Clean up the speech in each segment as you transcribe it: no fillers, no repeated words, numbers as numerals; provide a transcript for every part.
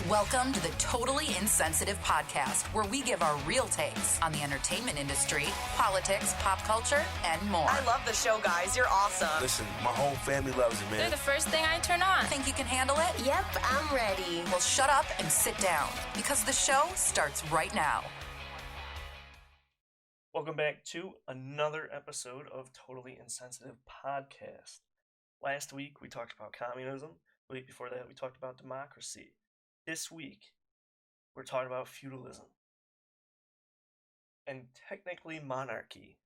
Welcome to the Totally Insensitive podcast, where we give our real takes on the entertainment industry, politics, pop culture, and more. I love the show, guys. You're awesome. Listen, my whole family loves it, man. They're the first thing I turn on. Think you can handle it? Yep, I'm ready. Well, shut up and sit down, because the show starts right now. Welcome back to another episode of Totally Insensitive podcast. Last week, we talked about communism. The week before that, we talked about democracy. This week, we're talking about feudalism and technically monarchy.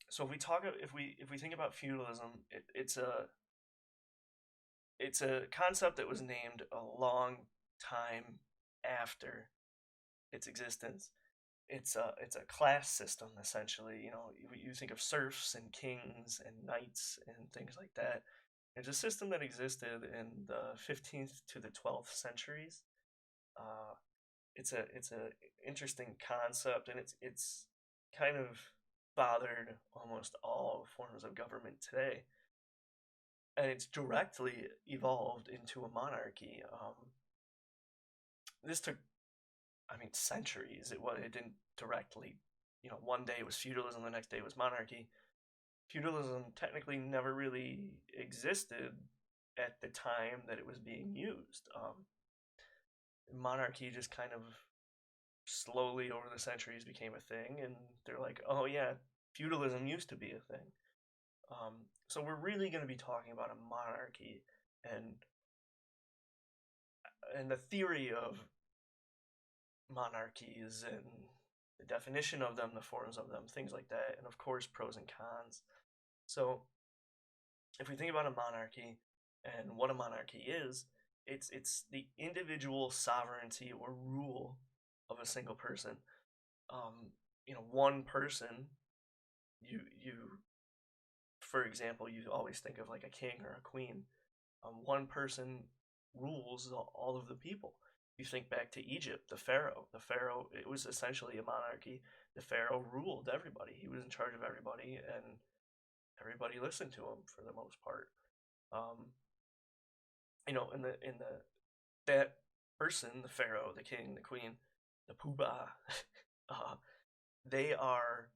So if we think about feudalism, it's a concept that was named a long time after its existence. It's a class system, essentially. You know, you think of serfs and kings and knights and things like that. It's a system that existed in the 15th to the 12th centuries. It's a interesting concept, and it's kind of fathered almost all forms of government today, and it's directly evolved into a monarchy. This took, centuries. It didn't directly, one day it was feudalism, the next day it was monarchy. Feudalism technically never really existed at the time that it was being used. Monarchy just kind of slowly over the centuries became a thing, and they're like, oh yeah, feudalism used to be a thing. So we're really going to be talking about a monarchy and the theory of monarchies and the definition of them, the forms of them, things like that, and of course pros and cons. So if we think about a monarchy and what a monarchy is, it's the individual sovereignty or rule of a single person. One person, you for example, you always think of like a king or a queen. One person rules all of the people. You think back to Egypt, the pharaoh, it was essentially a monarchy. The pharaoh ruled everybody. He was in charge of everybody, and everybody listened to him for the most part. That person, the pharaoh, the king, the queen, the poobah, they are,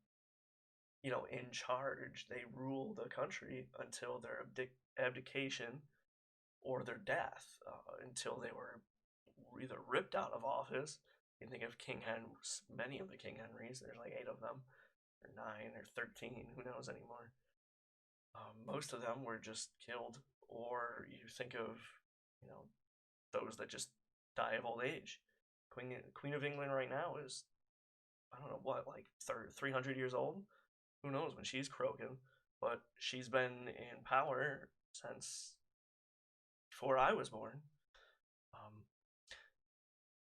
in charge. They rule the country until their abdication or their death, until they were either ripped out of office. You think of King Henry, many of the King Henrys, there's like 8 of them, or 9 or 13, who knows anymore. Most of them were just killed, or you think of, those that just die of old age. Queen of England right now is, I don't know what, like 300 years old? Who knows when she's croaking, but she's been in power since before I was born.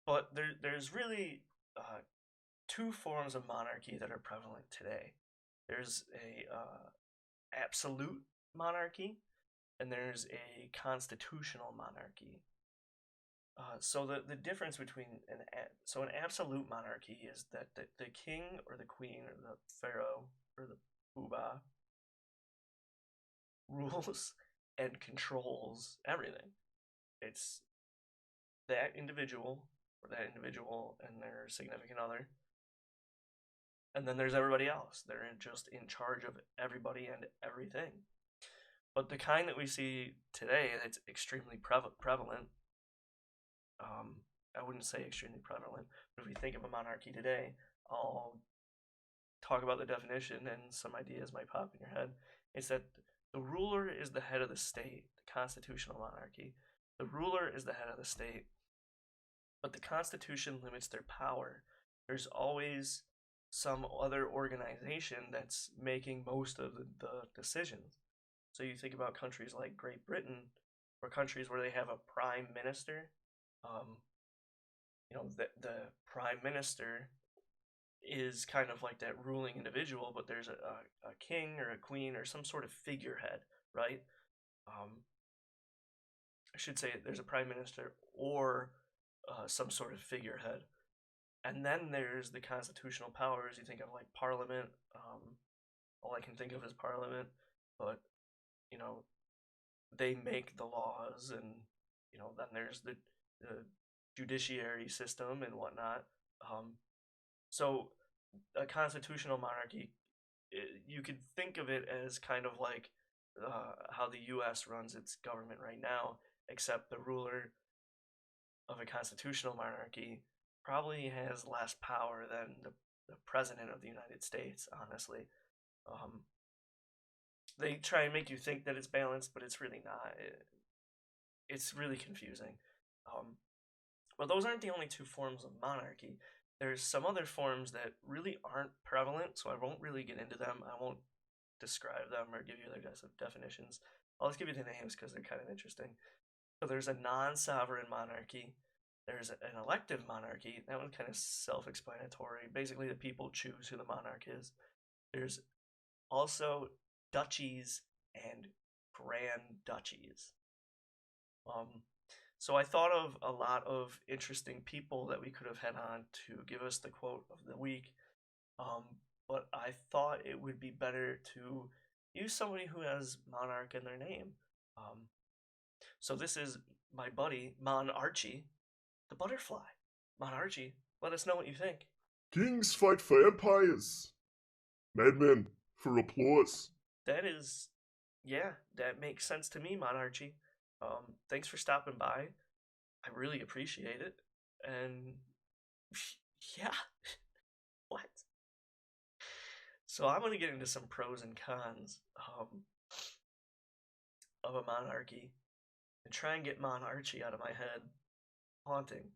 But there's really 2 forms of monarchy that are prevalent today. There's a absolute monarchy, and there's a constitutional monarchy. So the difference between an absolute monarchy is that the king or the queen or the pharaoh or the poobah rules and controls everything. It's that individual and their significant other, and then there's everybody else. They're just in charge of everybody and everything. But the kind that we see today, that's extremely prevalent, I wouldn't say extremely prevalent, but if we think of a monarchy today, I'll talk about the definition and some ideas might pop in your head. It's that the ruler is the head of the state, the constitutional monarchy. The ruler is the head of the state, but the Constitution limits their power. There's always some other organization that's making most of the decisions. So you think about countries like Great Britain, or countries where they have a prime minister. The prime minister is kind of like that ruling individual, but there's a king or a queen or some sort of figurehead, right? I should say there's a prime minister or some sort of figurehead. And then there's the constitutional powers. You think of like Parliament. All I can think of is Parliament, but they make the laws, and then there's the judiciary system and whatnot. So a constitutional monarchy, you could think of it as kind of like how the U.S. runs its government right now, except the ruler of a constitutional monarchy probably has less power than the president of the United States, honestly. Um, they try and make you think that it's balanced, but it's really not. It's really confusing. But those aren't the only two forms of monarchy. There's some other forms that really aren't prevalent, so I won't really get into them. I won't describe them or give you their definitions. I'll just give you the names because they're kind of interesting. So there's a non-sovereign monarchy. There's an elective monarchy. That one's kind of self-explanatory. Basically, the people choose who the monarch is. There's also duchies and grand duchies. So I thought of a lot of interesting people that we could have had on to give us the quote of the week. But I thought it would be better to use somebody who has monarch in their name. So this is my buddy, Monarchy, the butterfly. Monarchy, let us know what you think. Kings fight for empires. Madmen for applause. That makes sense to me, Monarchy. Thanks for stopping by. I really appreciate it. And yeah, what? So I'm going to get into some pros and cons of a monarchy and try and get Monarchy out of my head. Haunting.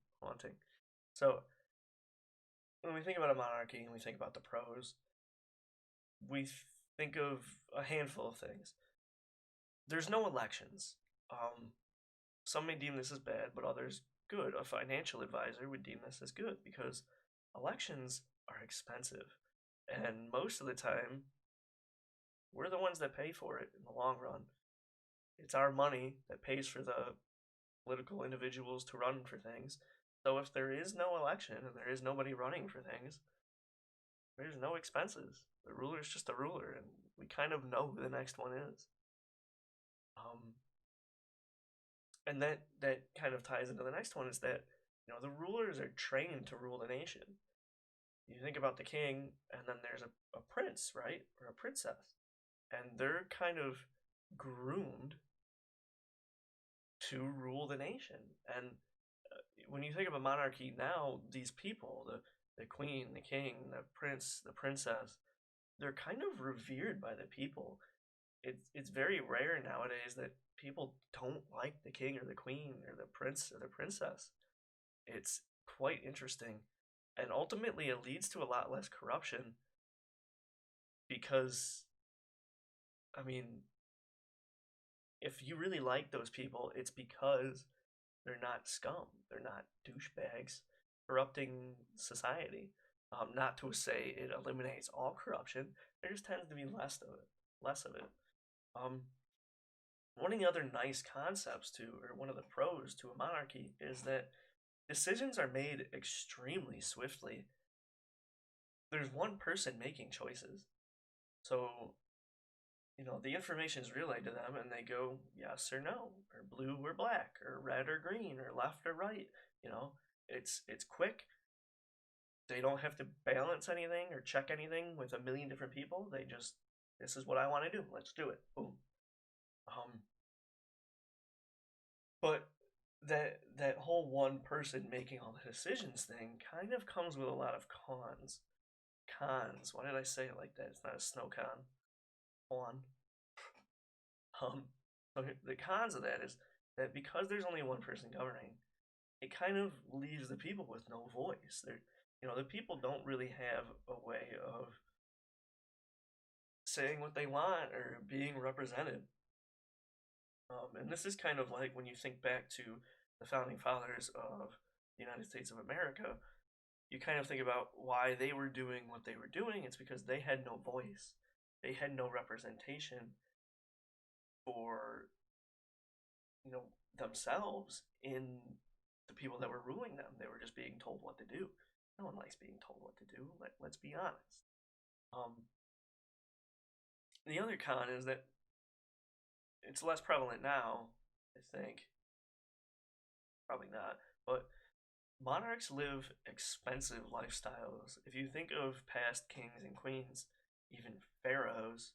So when we think about a monarchy and we think about the pros, we think of a handful of things. There's no elections. Some may deem this as bad, but others good. A financial advisor would deem this as good because elections are expensive. And most of the time, we're the ones that pay for it in the long run. It's our money that pays for the political individuals to run for things. So if there is no election and there is nobody running for things, there's no expenses. The ruler is just a ruler, and we kind of know who the next one is. And that kind of ties into the next one, is that the rulers are trained to rule the nation. You think about the king, and then there's a prince, right, or a princess, and they're kind of groomed to rule the nation. And when you think of a monarchy now, these people, the queen, the king, the prince, the princess, they're kind of revered by the people. It's very rare nowadays that people don't like the king or the queen or the prince or the princess. It's quite interesting. And ultimately, it leads to a lot less corruption because, I mean, if you really like those people, it's because they're not scum. They're not douchebags corrupting society. Not to say it eliminates all corruption. There just tends to be less of it. One of the other nice concepts or one of the pros to a monarchy is that decisions are made extremely swiftly. There's one person making choices. So, the information is relayed to them and they go yes or no, or blue or black, or red or green, or left or right. It's quick. They don't have to balance anything or check anything with a million different people. They just, this is what I want to do. Let's do it. Boom. But that whole one person making all the decisions thing kind of comes with a lot of cons. Why did I say it like that? It's not a snow con. So the cons of that is that because there's only one person governing, it kind of leaves the people with no voice. The people don't really have a way of saying what they want or being represented. And this is kind of like when you think back to the founding fathers of the United States of America, you kind of think about why they were doing what they were doing. It's because they had no voice. They had no representation for, themselves in the people that were ruling them. They were just being told what to do. No one likes being told what to do. Let's be honest. The other con is that it's less prevalent now, I think. Probably not. But monarchs live expensive lifestyles. If you think of past kings and queens, even pharaohs,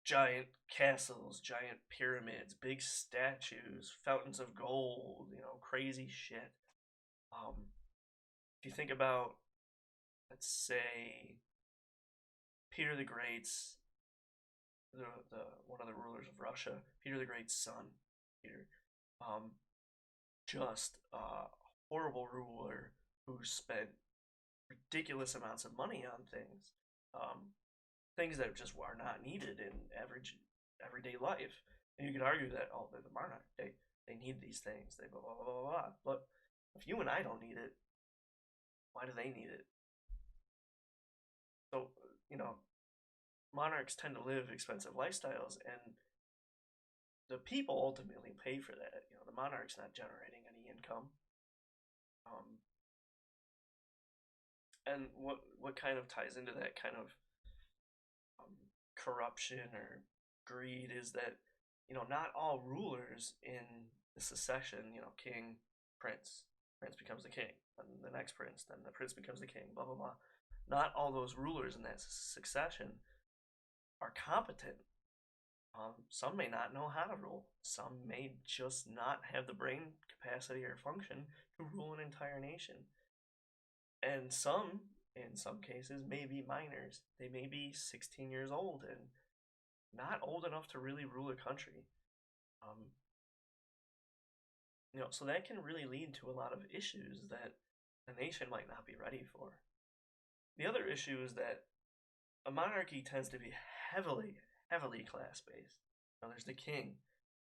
giant castles, giant pyramids, big statues, fountains of gold, crazy shit. If you think about, let's say, Peter the Great's, the one of the rulers of Russia, Peter the Great's son, Peter, just a horrible ruler who spent ridiculous amounts of money on things, things that just are not needed in everyday life. And you could argue that they're the monarch, they need these things, they blah blah blah blah blah. But if you and I don't need it, why do they need it? So monarchs tend to live expensive lifestyles, and the people ultimately pay for that. The monarch's not generating any income. And what kind of ties into that kind of corruption or greed is that not all rulers in the succession, king, prince becomes the king, then the next prince, then the prince becomes the king, blah blah blah. Not all those rulers in that succession are competent. Some may not know how to rule. Some may just not have the brain capacity or function to rule an entire nation. And some, in some cases, may be minors. They may be 16 years old and not old enough to really rule a country. So that can really lead to a lot of issues that a nation might not be ready for. The other issue is that a monarchy tends to be heavily class-based. There's the king,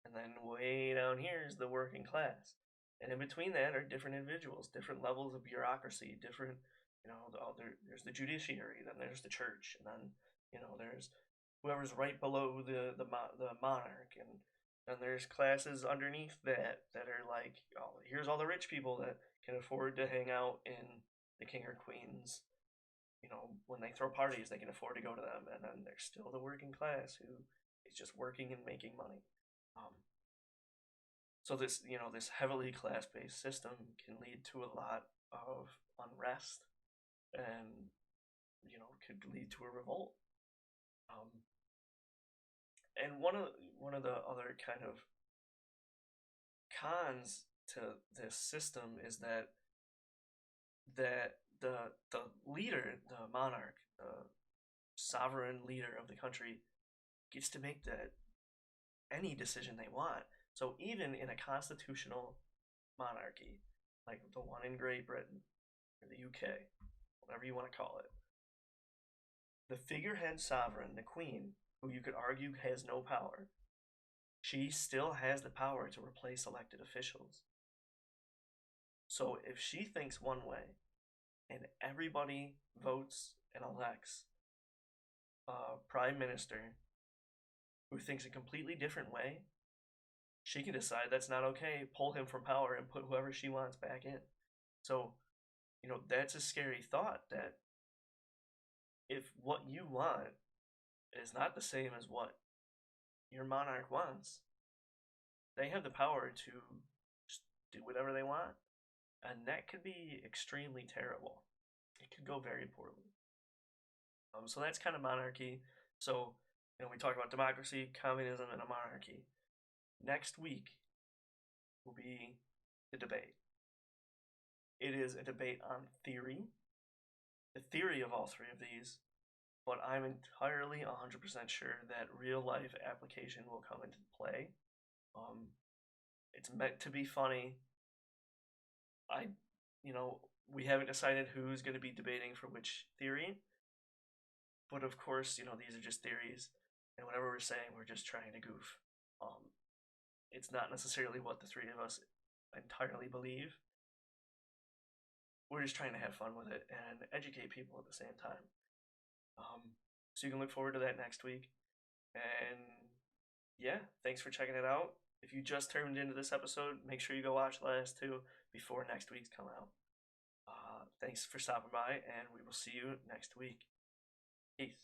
and then way down here is the working class. And in between that are different individuals, different levels of bureaucracy, different, there's the judiciary, then there's the church, and then, there's whoever's right below the monarch, and then there's classes underneath that are like, here's all the rich people that can afford to hang out in the king or queen's. When they throw parties, they can afford to go to them, and then there's still the working class who is just working and making money. So this heavily class-based system can lead to a lot of unrest, and could lead to a revolt. And one of the other kind of cons to this system is that the leader, the monarch, the sovereign leader of the country, gets to make any decision they want. So even in a constitutional monarchy, like the one in Great Britain or the UK, whatever you want to call it, the figurehead sovereign, the queen, who you could argue has no power, she still has the power to replace elected officials. So if she thinks one way, and everybody votes and elects a prime minister who thinks a completely different way, she can decide that's not okay, pull him from power, and put whoever she wants back in. So, that's a scary thought, that if what you want is not the same as what your monarch wants, they have the power to just do whatever they want. And that could be extremely terrible. It could go very poorly. So that's kind of monarchy. So, we talk about democracy, communism, and a monarchy. Next week will be the debate. It is a debate on theory, the theory of all three of these, but I'm entirely 100% sure that real life application will come into play. It's meant to be funny. We haven't decided who's going to be debating for which theory, but of course, these are just theories, and whatever we're saying, we're just trying to goof. It's not necessarily what the three of us entirely believe. We're just trying to have fun with it and educate people at the same time. So you can look forward to that next week. And yeah, thanks for checking it out. If you just turned into this episode, make sure you go watch the last two before next week's come out. Thanks for stopping by, and we will see you next week. Peace.